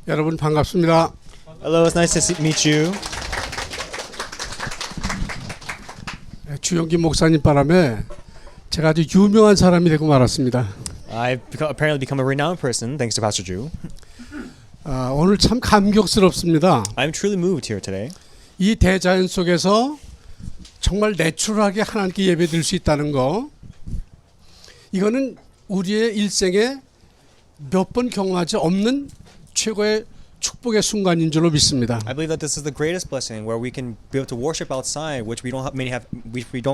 여러분 반갑습니다. Hello, it's nice to meet you. 주영기 목사님 바람에 제가 아주 유명한 사람이 되고 말았습니다. I've apparently become a renowned person thanks to Pastor Drew. 오늘 참 감격스럽습니다. I'm truly moved here today. 이 대자연 속에서 정말 내추럴하게 하나님께 예배드릴 수 있다는 거, 이거는 우리의 일생에 몇 번 경험하지 없는 최고의 축복의 순간인 줄로 믿습니다. I believe that this is the greatest blessing where we can be able to worship outside, which we don't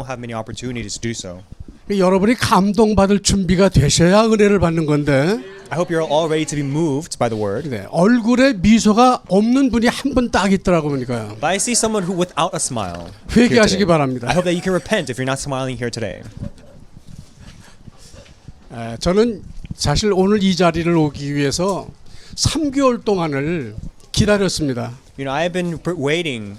have many opportunities to do so. 여러분이 감동받을 준비가 되셔야 은혜를 받는 건데, I hope you're all ready to be moved by the word. 네, 얼굴에 미소가 없는 분이 한 분 딱 있더라고 보니까요. But I see someone who without a smile. 회개하시기 바랍니다. I hope that you can repent if you're not smiling here today. 저는 사실 오늘 이 자리를 오기 위해서 3개월 동안을 기다렸습니다. You know, I have been preparing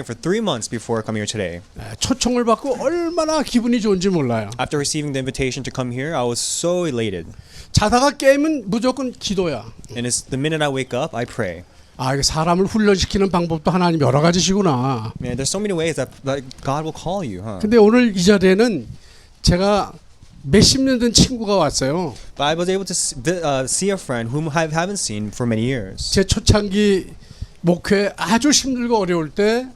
for 3 months before coming here today. 초청을 받고 얼마나 기분이 좋은지 몰라요. After receiving the invitation to come here, I was so elated. 자다가 깨면 무조건 기도야. And it's the minute I wake up, I pray. 이게 사람을 훈련시키는 방법도 하나님 여러 가지시구나. Man, there's so many ways that God will call you, huh? 근데 오늘 이 자리에는 제가 몇십 년 된 친구가 왔어요. But I was able to see a friend whom I haven't seen for many years. 제 초창기 목회 아주 힘들고 어려울 때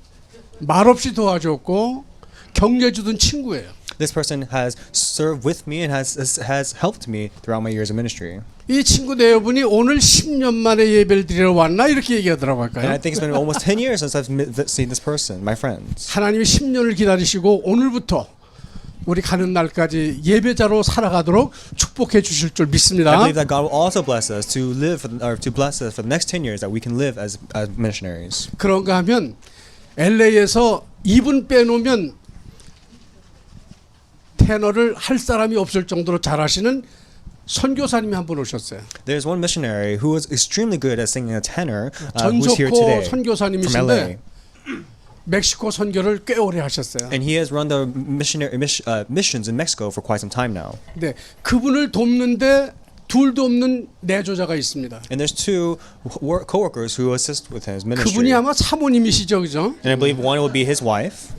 말없이 도와줬고 격려 주던 친구예요. This person has served with me and has helped me throughout my years of ministry. 이 친구 내여분이 오늘 10년 만에 예배를 드리러 왔나 이렇게 얘기하더라고요. And I think it's been almost 10 years since I've seen this person, my friends. 하나님이 10년을 기다리시고 오늘부터 우리 가는 날까지 예배자로 살아가도록 축복해 주실 줄 믿습니다. I believe that God will also bless us to bless us for the next 10 years that we can live as missionaries. 그런가 하면 LA에서 이분 빼놓으면 테너를 할 사람이 없을 정도로 잘하시는 선교사님이 한 분 오셨어요. There's one missionary who is extremely good at singing a tenor who's here today 전석호 from 선교사님이신데 LA. 멕시코 선교를 꽤 오래 하셨어요. And he has run the missions in Mexico for quite some time now. 네, 그분을 돕는데 둘도 없는 내조자가 있습니다. And there's two co-workers who assist with his ministry. 그분이 아마 사모님이시죠, 그죠? And I believe one will be his wife.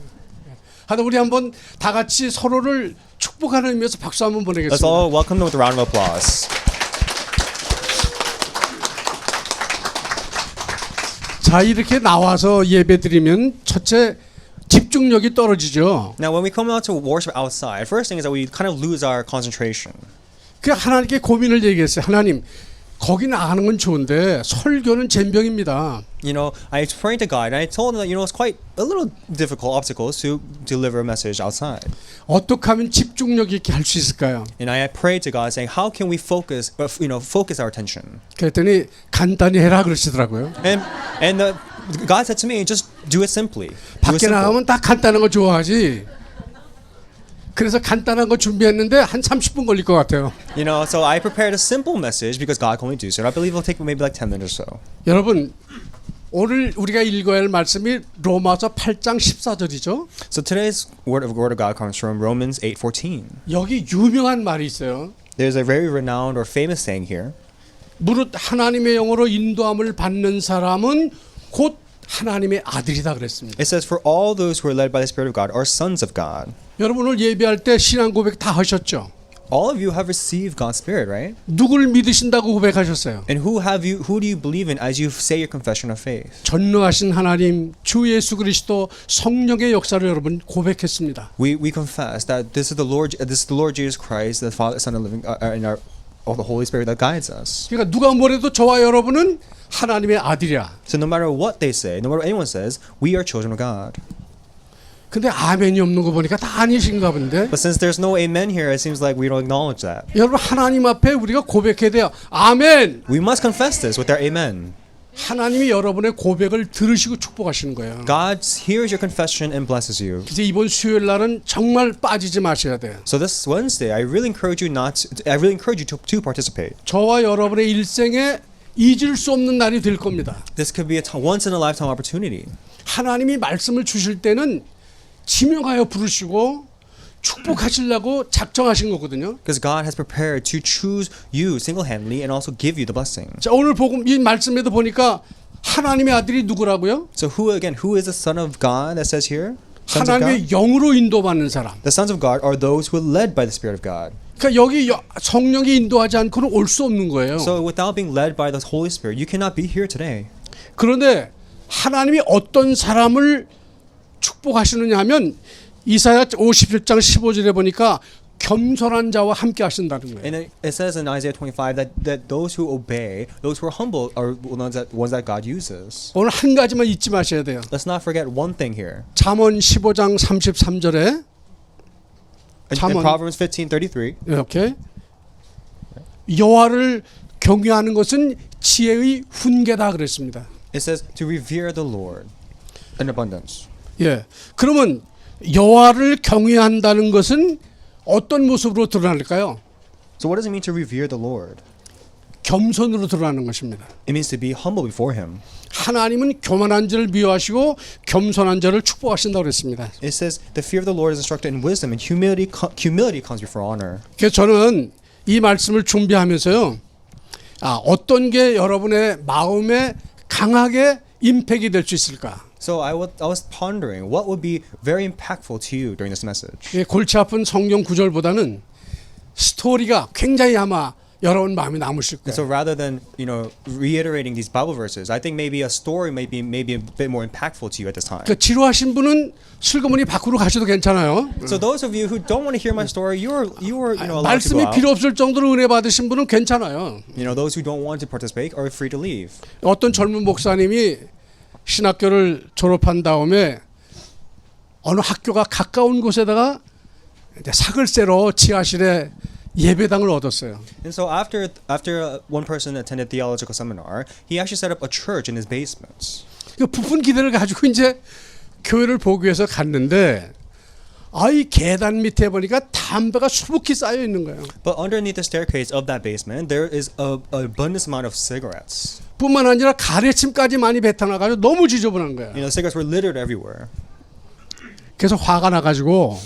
하여튼 우리 한번 다 같이 서로를 축복하는 의미에서 박수 한번 Let's 보내겠습니다. all welcome them with a round of applause. 자, 이렇게 나와서 예배드리면 첫째 집중력이 떨어지죠. Now, when we come out to worship outside, first thing is that we kind of lose our concentration. 그 하나님께 고민을 얘기했어요. 하나님, 거기 나가는 건 좋은데 설교는 젬병입니다. You know, I prayed to God and I told him that it's quite a little difficult obstacles to deliver a message outside. 어떻게 하면 집중력 있게 할 수 있을까요? And I prayed to God saying, how can we focus our attention? 그랬더니 간단히 해라 그러시더라고요. And God said to me, just do it simply. Do it 밖에 simple. 나가면 다 간단한 거 좋아하지. 그래서 간단한 거 준비했는데 한 30분 걸릴 것 같아요. You know, so I prepared a simple message because God told me to do so. And I believe it'll take maybe like 10 minutes or so. 여러분, 오늘 우리가 읽어야 할 말씀이 로마서 8장 14절이죠. So today's word of God comes from Romans 8:14. 여기 유명한 말이 있어요. There's a very renowned or famous saying here. 무릇 하나님의 영으로 인도함을 받는 사람은 곧 하나님의 아들이다 그랬습니다. It says, for all those who are led by the Spirit of God are sons of God. 여러분 오늘 예배할 때 신앙 고백 다 하셨죠? All of you have received God's Spirit, right? 누구를 믿으신다고 고백하셨어요? And who do you believe in as you say your confession of faith? 전능하신 하나님 주 예수 그리스도 성령의 역사를 여러분 고백했습니다. We confess that this is the Lord Jesus Christ, the Father, Son, and living, and the Holy Spirit that guides us. 그러니까 누가 뭐래도 저와 여러분은 하나님의 아들이야. So no matter what they say, no matter what anyone says, we are children of God. 근데 아멘이 없는 거 보니까 다 아니신가 본데. But since there's no amen here, it seems like we don't acknowledge that. 여러분 하나님 앞에 우리가 고백해야 돼요. 아멘. We must confess this with our amen. 하나님이 여러분의 고백을 들으시고 축복하시는 거예요. God hears your confession and blesses you. 이제 이번 수요일 날은 정말 빠지지 마셔야 돼요. So this Wednesday, I really encourage you to participate. 저와 여러분의 일생에 잊을 수 없는 날이 될 겁니다. This could be a once in a lifetime opportunity. 하나님이 말씀을 주실 때는 지명하여 부르시고 축복하시려고 작정하신 거거든요. Because God has prepared to choose you single-handedly and also give you the blessing. 자, 오늘 복음 이 말씀에도 보니까 하나님의 아들이 누구라고요? So who is the son of God that says here? Sons of God? 하나님의 영으로 인도받는 사람. The sons of God are those who are led by the Spirit of God. 그러니까 여기 성령이 인도하지 않고는 올 수 없는 거예요. So without being led by the Holy Spirit, you cannot be here today. 그런데 하나님이 어떤 사람을 축복하시느냐 하면 이사야 57장 15절에 보니까 겸손한 자와 함께 하신다는 거예요. And it says in Isaiah 25 that those who obey, those who are humble, are ones that God uses. 오늘 한 가지만 잊지 마셔야 돼요. Let's not forget one thing here. 잠언 15장 33절에 In Proverbs 15:33, 이렇게 여호와를 경외하는 것은 지혜의 훈계다 그랬습니다. it says to revere the Lord in abundance. 예. 그러면 여호와를 경외한다는 것은 어떤 모습으로 드러날까요? So what does it mean to revere the Lord? 겸손으로 드러나는 것입니다. It means to be humble before Him. 하나님은 교만한 자를 미워하시고 겸손한 자를 축복하신다고 그랬습니다. It says the fear of the Lord is instructed in wisdom, and humility comes before honor. 그래서 저는 이 말씀을 준비하면서요, 어떤 게 여러분의 마음에 강하게 임팩이 될 수 있을까? So I was pondering what would be very impactful to you during this message. 예, 골치 아픈 성경 구절보다는 스토리가 굉장히 아마 여러분 마음에 남으실 And so 거예요. rather than reiterating these Bible verses, I think maybe a story may be a bit more impactful to you at this time. 그 지루하신 분은 슬그머니 밖으로 가셔도 괜찮아요. So those of you who don't want to hear my story, you are allowed to go 말씀이 out. 필요 없을 정도로 은혜 받으신 분은 괜찮아요. Those who don't want to participate are free to leave. 어떤 젊은 목사님이 신학교를 졸업한 다음에 어느 학교가 가까운 곳에다가 이제 사글세로 지하실에 예배당을 얻었어요. And so after one person attended theological seminar, he actually set up a church in his basement. 그 부푼 기대를 가지고 이제 교회를 보기 위해서 갔는데 이 계단 밑에 보니까 담배가 수북히 쌓여 있는 거예요. But underneath the staircase of that basement, there is a abundant amount of cigarettes. 뿐만 아니라 가래침까지 많이 뱉어나가지고 너무 지저분한 거예요. Cigarettes were littered everywhere. 그래서 화가 나가지고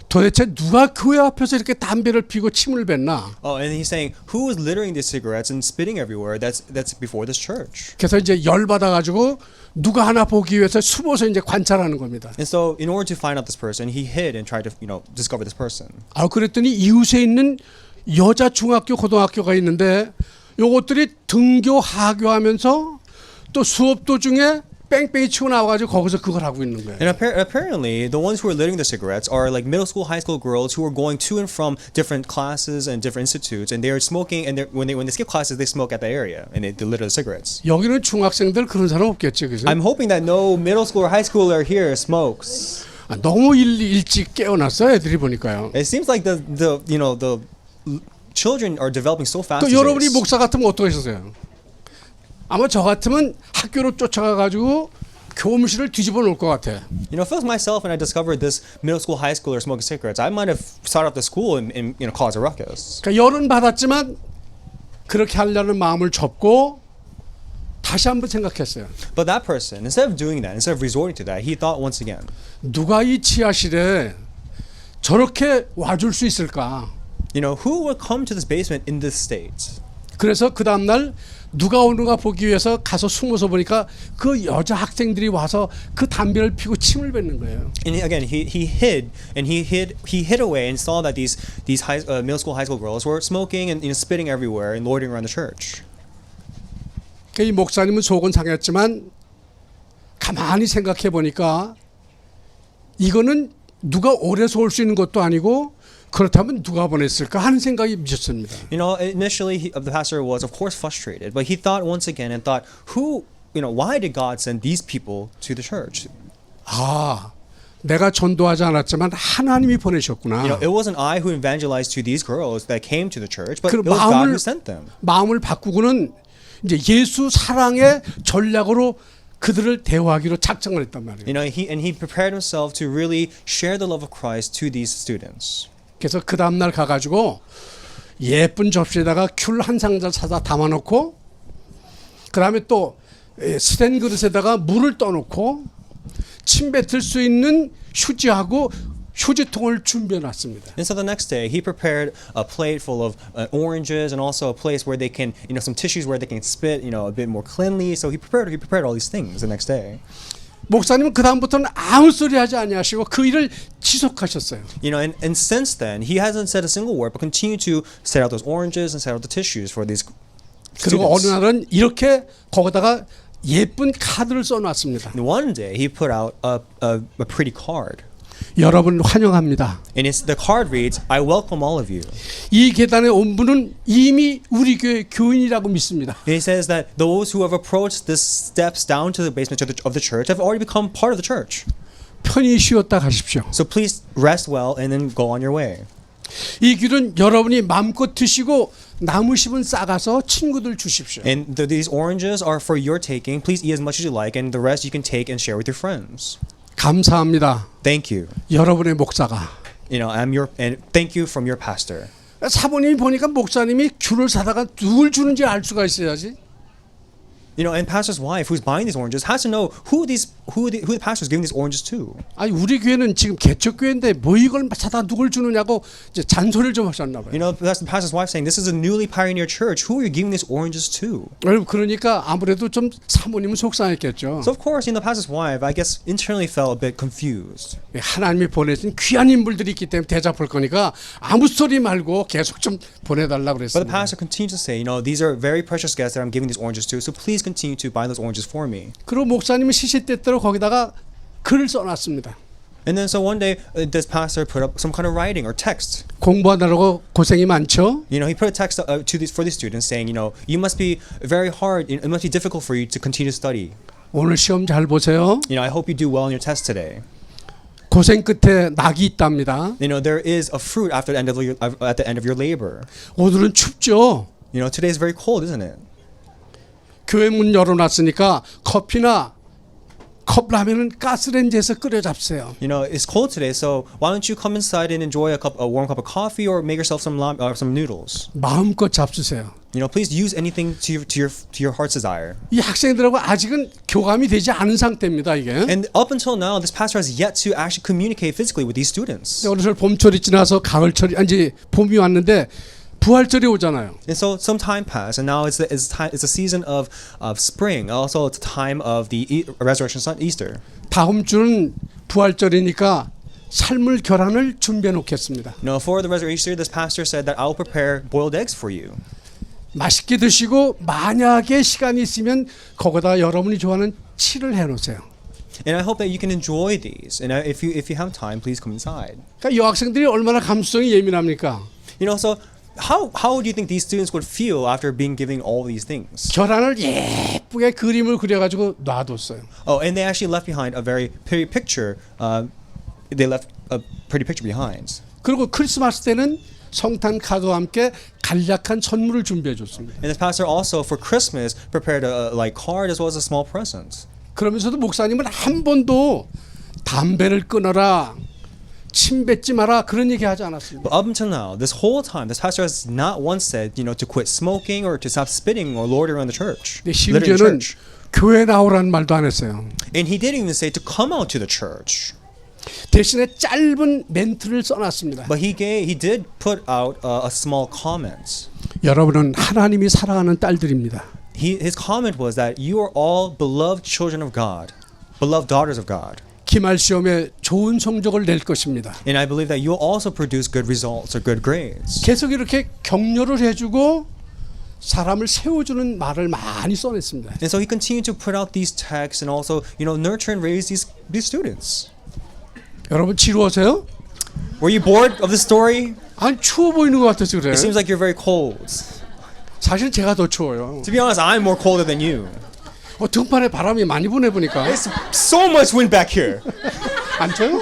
도대체 누가 교회 앞에서 이렇게 담배를 피고 침을 뱉나? Oh, and he's saying, who is littering these cigarettes and spitting everywhere? That's before this church. 그래서 이제 열 받아가지고 누가 하나 보기 위해서 숨어서 이제 관찰하는 겁니다. And so, in order to find out this person, he hid and tried to, discover this person. 그랬더니 이웃에 있는 여자 중학교, 고등학교가 있는데 요것들이 등교, 하교하면서 또 수업 도중에 뺑뺑이 치고 나와가지고 거기서 그걸 하고 있는 거예요. And apparently, the ones who are littering the cigarettes are like middle school, high school girls who are going to and from different classes and different institutes, and they are smoking. And when they skip classes, they smoke at the area and they litter the cigarettes. 여기는 중학생들 그런 사람 없겠지, 그죠? I'm hoping that no middle school or high schooler here smokes. 너무 일찍 깨어났어 애들이 보니까요. It seems like the children are developing so fast. 또 these 여러분이 days. 목사 같으면 어떻게 하셨어요? 아마 저 같으면 학교로 쫓아가가지고 교무실을 뒤집어 놓을 것 같아. If it was myself and I discovered this middle school, high schooler smoking cigarettes, I might have sought out the school and caused a ruckus. 그러니까 열은 받았지만 그렇게 하려는 마음을 접고 다시 한번 생각했어요. But that person, instead of doing that, instead of resorting to that, he thought once again, 누가 이 지하실에 저렇게 와줄 수 있을까? who would come to this basement in this state? 그래서 그 다음날 누가 오는가 보기 위해서 가서 숨어서 보니까 그 여자 학생들이 와서 그 담배를 피고 침을 뱉는 거예요. And again, he hid away and saw that these middle school, high school girls were smoking and spitting everywhere and loitering around the church. 이 목사님은 속은 상했지만 가만히 생각해 보니까 이거는 누가 오래서 올 수 있는 것도 아니고 그렇다면 누가 보냈을까 하는 생각이 미쳤습니다. Initially the pastor was of course frustrated, but he thought once again and thought, why did God send these people to the church? 내가 전도하지 않았지만 하나님이 보내셨구나. It wasn't I who evangelized to these girls that came to the church, but it was God who sent them. 마음을 바꾸고는 이제 예수 사랑의 전략으로 그들을 대화하기로 작정을 했단 말이에요. He prepared himself to really share the love of Christ to these students. 그래서 그 다음 날 가가지고 예쁜 접시에다가 귤 한 상자 사다 담아놓고 그 다음에 또 스텐 그릇에다가 물을 떠놓고 침 뱉을 수 있는 휴지하고 휴지통을 준비해 놨습니다. And so the next day, he prepared a plate full of oranges and also a place where they can, some tissues where they can spit, a bit more cleanly. So he prepared all these things the next day. 목사님은 그 다음부터는 아무 소리 하지 아니하시고 그 일을 지속하셨어요. And since then, he hasn't said a single word, but continued to set out those oranges and set out the tissues for these 그리고 어느 students. 날은 이렇게 거기다가 예쁜 카드를 써놨습니다. And one day, he put out a pretty card. 여러분 환영합니다. And the card reads, I welcome all of you. 이 계단에 온 분은 이미 우리 교회 교인이라고 믿습니다. And he says that those who have approached the steps down to the basement of the church have already become part of the church. 편히 쉬었다 가십시오. So please rest well and then go on your way. 이 귤은 여러분이 마음껏 드시고 남으시면 싸가서 친구들 주십시오. And these oranges are for your taking. Please eat as much as you like, and the rest you can take and share with your friends. 감사합니다. Thank you. 여러분의 목사가. And thank you from your pastor. 사모님이 보니까 목사님이 귤을 사다가 누굴 주는지 알 수가 있어야지. And pastor's wife, who's buying these oranges, has to know who the pastor's giving these oranges to. 아니 우리 교회는 지금 개척교회인데 뭐 이걸 사다 누굴 주느냐고 이제 잔소리를 좀 하셨나 봐요. That's the pastor's wife saying, "This is a newly pioneer church. Who are you giving these oranges to?" 여러분 그러니까 아무래도 좀 사모님은 속상했겠죠. So of course, the pastor's wife, I guess, internally felt a bit confused. 하나님이 보내신 귀한 인물들이 있기 때문에 대접할 거니까 아무 소리 말고 계속 좀 보내달라고 But the 그랬습니다. pastor continued to say, these are very precious guests that I'm giving these oranges to. So please continue to buy those oranges for me. 그리고 목사님은 시시때때로 거기다가 글을 써놨습니다. And then so one day, this pastor put up some kind of writing or text. 공부하느라고 고생이 많죠. He put a text for these students saying, you must be very hard. It must be difficult for you to continue to study. 오늘 시험 잘 보세요. I hope you do well in your test today. 고생 끝에 낙이 있답니다. There is a fruit at the end of your labor. 오늘은 춥죠. Today is very cold, isn't it? 교회 문 열어놨으니까 커피나 컵라면은 가스레인지에서 끓여 잡세요. It's cold today, so why don't you come inside and enjoy a warm cup of coffee or make yourself some noodles? 마음껏 잡수세요. Please use anything to your heart's desire. 이 학생들하고 아직은 교감이 되지 않은 상태입니다. 이게. And up until now, this pastor has yet to actually communicate physically with these students. 오늘 봄철이 지나서 가을철이 이제 봄이 왔는데 부활절이 오잖아요. And so some time passed, and now it's a season of spring. Also, it's the time of the resurrection Sunday, Easter. 다음 주는 부활절이니까 삶을 계란을 준비해 놓겠습니다. For the resurrection Easter, this pastor said that I'll prepare boiled eggs for you. 맛있게 드시고 만약에 시간이 있으면 거기다 여러분이 좋아하는 치를 해 놓으세요. And I hope that you can enjoy these. And if you have time, please come inside. 그러니까 여학생들이 얼마나 감수성이 예민합니까? So how do you think these students would feel after being given all these things? 계란을 예쁘게 그림을 그려가지고 놔뒀어요. Oh, and they actually left behind a very pretty picture. They left a pretty picture behind. 그리고 크리스마스 때는 성탄 카드와 함께 간략한 선물을 준비해 줬습니다. And this pastor also for Christmas prepared a card as well as a small present. 그러면서도 목사님은 한 번도 담배를 끊어라, 침 뱉지 마라 그런 얘기 하지 않았습니다. But up until now, this whole time, this pastor has not once said, to quit smoking or to stop spitting or loitering around the church. 근데 littering in 심지어는 church. 교회 나오라는 말도 안 했어요. And he didn't even say to come out to the church. 대신에 짧은 멘트를 써놨습니다. But he did put out a small comment. 여러분은 하나님이 사랑하는 딸들입니다. His comment was that you are all beloved children of God, beloved daughters of God. 기말 시험에 좋은 성적을 낼 것입니다. And I believe that you will also produce good results or good grades. 계속 이렇게 격려를 해주고 사람을 세워주는 말을 많이 써냈습니다. And so he continued to put out these texts and also, nurture and raise these students. 여러분 지루하세요? Were you bored of the story? 아니 추워 보이는 것 같아서 그래. It seems like you're very cold. 사실 제가 더 추워요. To be honest, I'm more colder than you. 등판에 바람이 많이 부네 보니까. It's so much wind back here. 안 쳐요?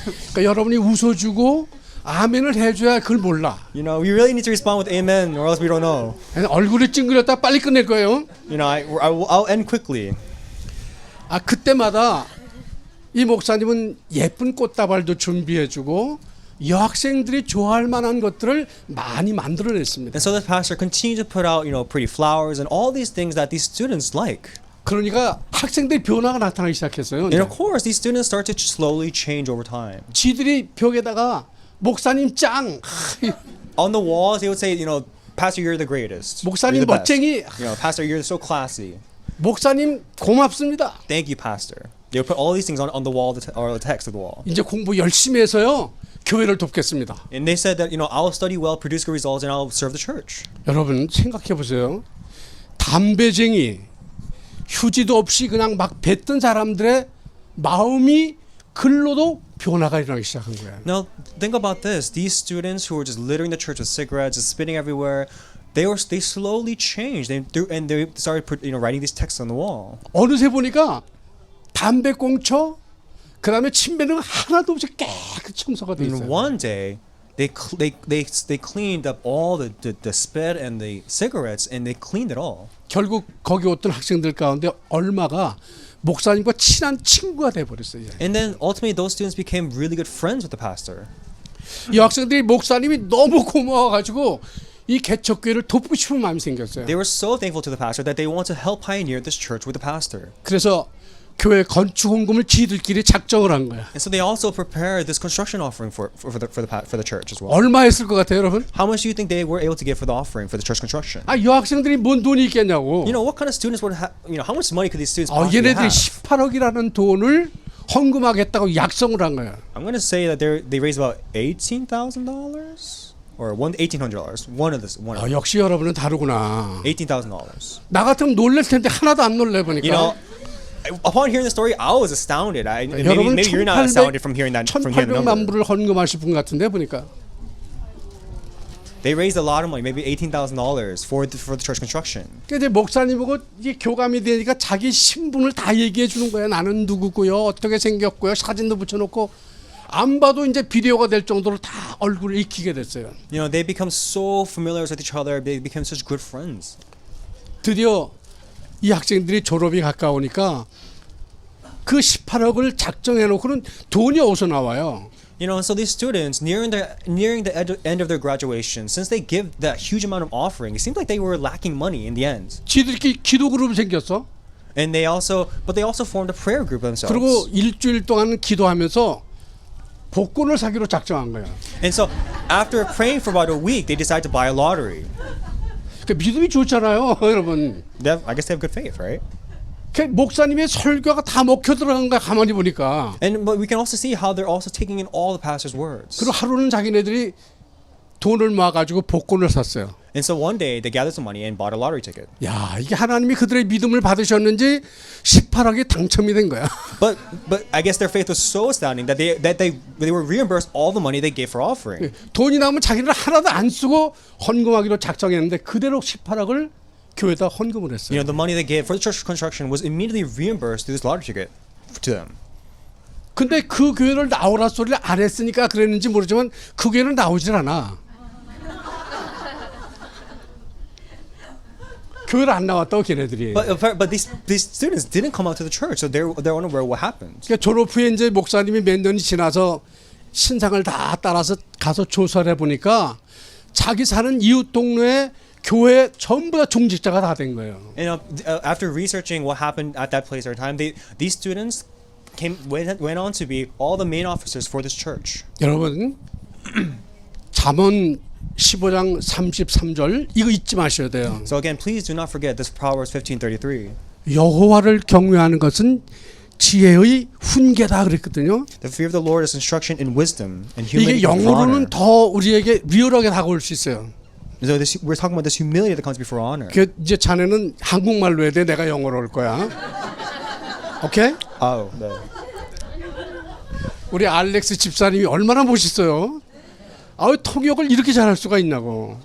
그러니까 여러분이 웃어주고 아멘을 해줘야 그걸 몰라. We really need to respond with amen or else we don't know. 얼굴이 찡그렸다 빨리 끝낼 거예요. I'll end quickly. 그때마다 이 목사님은 예쁜 꽃다발도 준비해주고 여학생들이 좋아할 만한 것들을 많이 만들어냈습니다. And so the pastor continued to put out, pretty flowers and all these things that these students like. 그러니까 학생들이 변화가 나타나기 시작했어요. And of course, these students start to slowly change over time. 지들이 벽에다가 목사님 짱, On the walls, they would say, Pastor, you're the greatest. 목사님 You're the best. 멋쟁이, Pastor, you're so classy. 목사님 고맙습니다. Thank you, Pastor. They would put all these things on the wall or the text of the wall. 이제 공부 열심히 해서요 교회를 돕겠습니다. And they said that, I'll study well, produce good results, and I'll serve the church. 여러분 생각해 보세요. 담배쟁이, 휴지도 없이 그냥 막 뱉던 사람들의 마음이 글로도 변화가 일어나기 시작한 거예요. Now, think about this. These students who were just littering the church with cigarettes, just spitting everywhere, they slowly changed. They started writing these texts on the wall. 어느새 보니까 담배꽁초, 그다음에 침뱉는 거 하나도 없이 깨끗이 청소가 돼 And 있어요. one day, they cleaned up all the spit and the cigarettes, and they cleaned it all. 결국 거기 어떤 학생들 가운데 얼마가 목사님과 친한 친구가 돼 버렸어요. And then ultimately, those students became really good friends with the pastor. 이 학생들이 목사님이 너무 고마워가지고 이 개척교회를 돕고 싶은 마음이 생겼어요. They were so thankful to the pastor that they want to help pioneer this church with the pastor. 그래서 교회 건축 헌금을 지들끼리 작정을 한 거야. And so they also prepared this construction offering for the church as well. 얼마 했을 것 같아요, 여러분? How much do you think they were able to give for the offering for the church construction? 아, 이 학생들이 뭔 돈이 있겠냐고. What kind of students would have? How much money could these students possibly 얘네들이 have? 18억이라는 돈을 헌금하겠다고 약속을 한 거야. I'm going to say that they raised about $18,000 or $1,800. One of this. 역시 여러분은 다르구나. $18,000. 나 같으면 놀랄 텐데 하나도 안 놀래 보니까. Upon hearing the story, I was astounded. 여러분 Maybe you're not astounded from hearing the 1,800만 number. 불을 헌금하실 분 같은데 보니까. They raised a lot of money, maybe $18,000 for the church construction. 그러니까 이제 목사님 보고 이게 교감이 되니까 자기 신분을 다 얘기해 주는 거야. 나는 누구고요, 어떻게 생겼고요, 사진도 붙여놓고 안 봐도 이제 비디오가 될 정도로 다 얼굴을 익히게 됐어요. They become so familiar with each other. They become such good friends. 드디어 이 학생들이 졸업이 가까우니까 그 18억을 작정해 놓고는 돈이 어디서 나와요? So these students nearing the end of their graduation, since they give that huge amount of offering, it seemed like they were lacking money in the end. 지들끼리 기도 그룹이 생겼어. And they also formed a prayer group themselves. 그리고 일주일 동안 기도하면서 복권을 사기로 작정한 거야. And so after praying for about a week, they decided to buy a lottery. 그 믿음이 좋잖아요, 여러분. I guess they have good faith, right? 그 목사님의 설교가 다 먹혀 들어간 거야, 가만히 보니까. But we can also see how they're also taking in all the pastor's words. 그리고 하루는 자기네들이 돈을 모아가지고 복권을 샀어요. And so one day they gathered some money and bought a lottery ticket. 야, 이게 하나님이 그들의 믿음을 받으셨는지 18억이 당첨이 된 거야. But I guess their faith was so astounding that they were reimbursed all the money they gave for offering. 돈이 나오면 자기는 하나도 안 쓰고 헌금하기로 작정했는데 그대로 18억을 교회에다 헌금을 했어요. The money they gave for the church construction was immediately reimbursed through this lottery ticket to them. 근데 그 교회를 나오라 소리를 안 했으니까 그랬는지 모르지만 그 교회는 나오질 않아. 교회를 안 나왔다고 걔네들이. But these students didn't come out to the church, so they're unaware what happened. 그러니까 졸업 후에 이제 목사님이 몇 년이 지나서 신상을 다 따라서 가서 조사를 해보니까 자기 사는 이웃 동네에 교회 전부 다 중직자가 다 된 거예요. After researching what happened at that place or time, these students went on to be all the main officers for this church. 여러분 잠언 15장 33절 이거 잊지 마셔야 돼요. So again, please do not forget this Proverbs 15:33. 여호와를 경외하는 것은 지혜의 훈계다 그랬거든요. The fear of the Lord is instruction in wisdom and 이게 humility. 영어로는 더 우리에게 리얼하게 다가올 수 있어요. So we're talking about this humility that comes before honor. 그 이제 자네는 한국말로 해야 돼. 내가 영어로 할 거야. 오케이? Oh, 네. 우리 알렉스 집사님이 얼마나 멋있어요. 통역을 이렇게 잘할 수가 있냐고.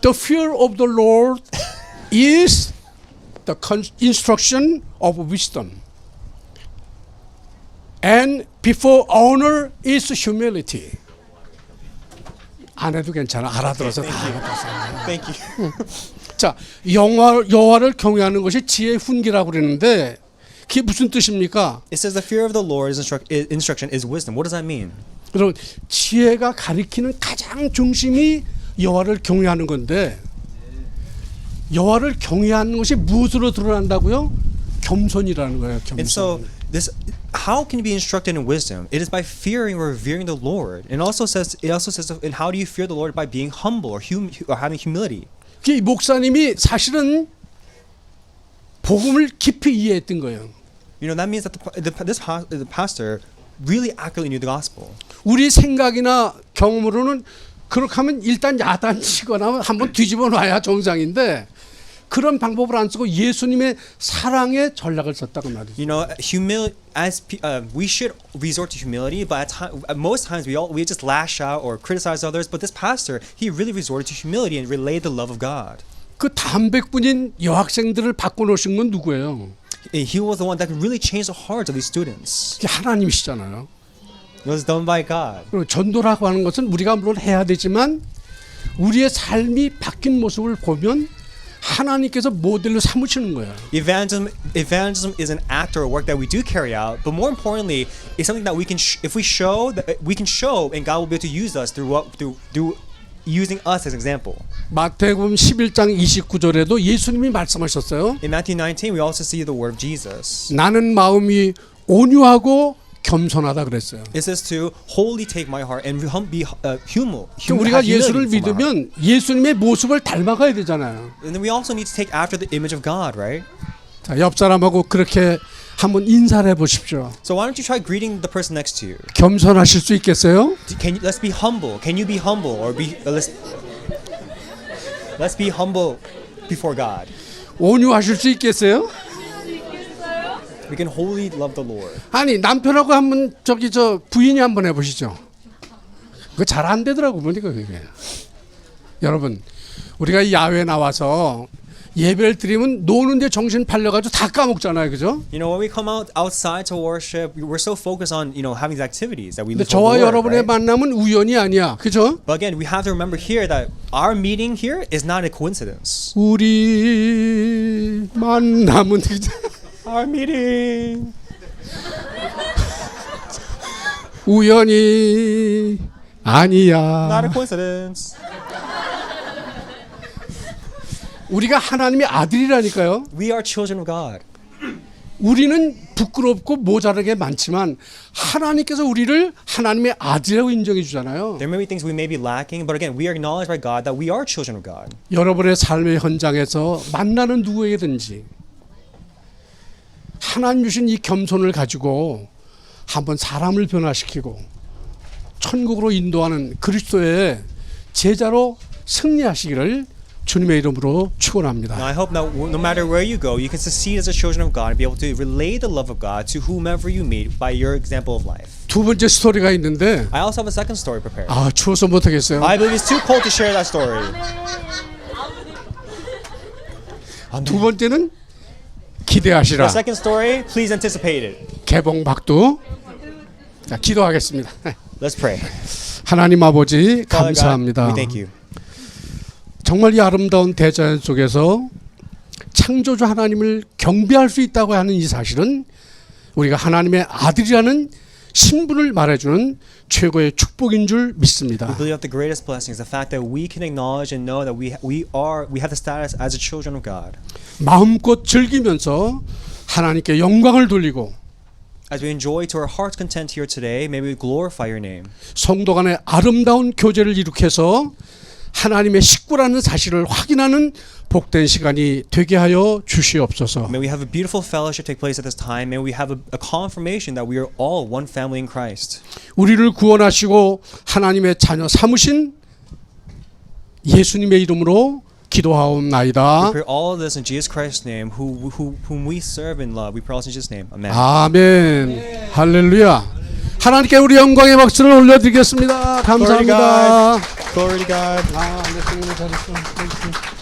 The fear of the Lord is the instruction of wisdom. And before honor is humility. 안 해도 괜찮아. 알아들어서 다 알아들었어요. Thank you. 자, 여호와를 경외하는 것이 지혜의 훈계라고 그랬는데 그게 무슨 뜻입니까? It says the fear of the Lord is instruction is wisdom. What does that mean? 여러분, 지혜가 가리키는 가장 중심이 여호와를 경외하는 건데 여호와를 경외하는 것이 무엇으로 드러난다고요? 겸손이라는 거예요. 겸손. And so this, how can you be instructed in wisdom? It is by fearing or revering the Lord. And it also says, and how do you fear the Lord? By being humble or having humility. 이 목사님이 사실은 복음을 깊이 이해했던 거예요. You know, that means that the pastor really accurately knew the gospel. 우리 생각이나 경험으로는 그렇게 하면 일단 야단치거나 한번 뒤집어 놔야 정상인데 그런 방법을 안 쓰고 예수님의 사랑의 전략을 썼다고 말이죠. You know, we should resort to humility, but at most times we just lash out or criticize others. But this pastor, he really resorted to humility and relayed the love of God. 그 담백분인 여학생들을 바꿔놓으신 건 누구예요? He was the one that could really change the hearts of these students. 그게 하나님이시잖아요. It was done by God. 그리고 전도라고 하는 것은 우리가 물론 해야 되지만 우리의 삶이 바뀐 모습을 보면 하나님께서 모델로 삼으시는 거예요. Evangelism is an act or a work that we do carry out, but more importantly, it's something that we can, if we show, that we can show, and God will be able to use us through using us as an example. 마태복음 11장 29절에도 예수님이 말씀하셨어요. In Matthew 19, we also see the word of Jesus. 나는 마음이 온유하고 겸손하다 그랬어요. It says to wholly take my heart and be humble. 우리가 예수를 믿으면 예수님의 모습을 닮아가야 되잖아요. And then we also need to take after the image of God, right? 자, 옆 사람하고 그렇게 한번 인사를 해보십시오. So why don't you try greeting the person next to you? 겸손하실 수 있겠어요? Let's be humble. Can you be humble or let's be humble before God. 온유하실 수 있겠어요? We can wholly love the Lord. 아니 남편하고 한번 부인이 한번 해보시죠. 그거 잘 안 되더라고 보니까 그게. 여러분 우리가 이 야외에 나와서 예배를 드리면 노는데 정신 팔려가지고 다 까먹잖아요, 그죠? You know, when we come outside to worship, we're so focused on having these activities that we. 근데 저와 여러분의 right? 만남은 우연이 아니야, 그죠? But again, we have to remember here that our meeting here is not a coincidence. 우리 만남은 Our meeting. 우연이 아니야. Not a coincidence. 우리가 하나님의 아들이라니까요. We are children of God. 우리는 부끄럽고 모자라게 많지만 하나님께서 우리를 하나님의 아들이라고 인정해 주잖아요. There may be things we may be lacking, but again, we are acknowledged by God that we are children of God. 여러분의 삶의 현장에서 만나는 누구에게든지 하나님 주신 이 겸손을 가지고 한번 사람을 변화시키고 천국으로 인도하는 그리스도의 제자로 승리하시기를 주님의 이름으로 축원합니다. Now I hope that no matter where you go, you can succeed as a children of God and be able to relay the love of God to whomever you meet by your example of life. 두 번째 스토리가 있는데 I also have a second story prepared. 추워서 못하겠어요. I believe it's too cold to share that story. 두 번째는 기대하시라. The second story, please anticipate it. 개봉박두. 자, 기도하겠습니다. Let's pray. 하나님 아버지 Father God, 감사합니다. we thank you. 정말 이 아름다운 대자연 속에서 창조주 하나님을 경배할 수 있다고 하는 이 사실은 우리가 하나님의 아들이라는 신분을 말해주는 최고의 축복인 줄 믿습니다. We believe that the greatest blessing is the fact that we can acknowledge and know that we have the status as a children of God. 마음껏 즐기면서 하나님께 영광을 돌리고 As we enjoy to our heart's content here today, may we glorify your name. 성도 간의 아름다운 교제를 일으켜서 하나님의 식구라는 사실을 확인하는 복된 시간이 되게 하여 주시옵소서. May we have a beautiful fellowship take place at this time. May we have a confirmation that we are all one family in Christ. 우리를 구원하시고 하나님의 자녀 삼으신 예수님의 이름으로 기도하옵나이다. We pray all of this in Jesus Christ's name, whom we serve and love. We pray all in Jesus' name. Amen. 아멘. 할렐루야. 하나님께 우리 영광의 박수를 올려드리겠습니다. 감사합니다. Glory to God. 네, 잘했어.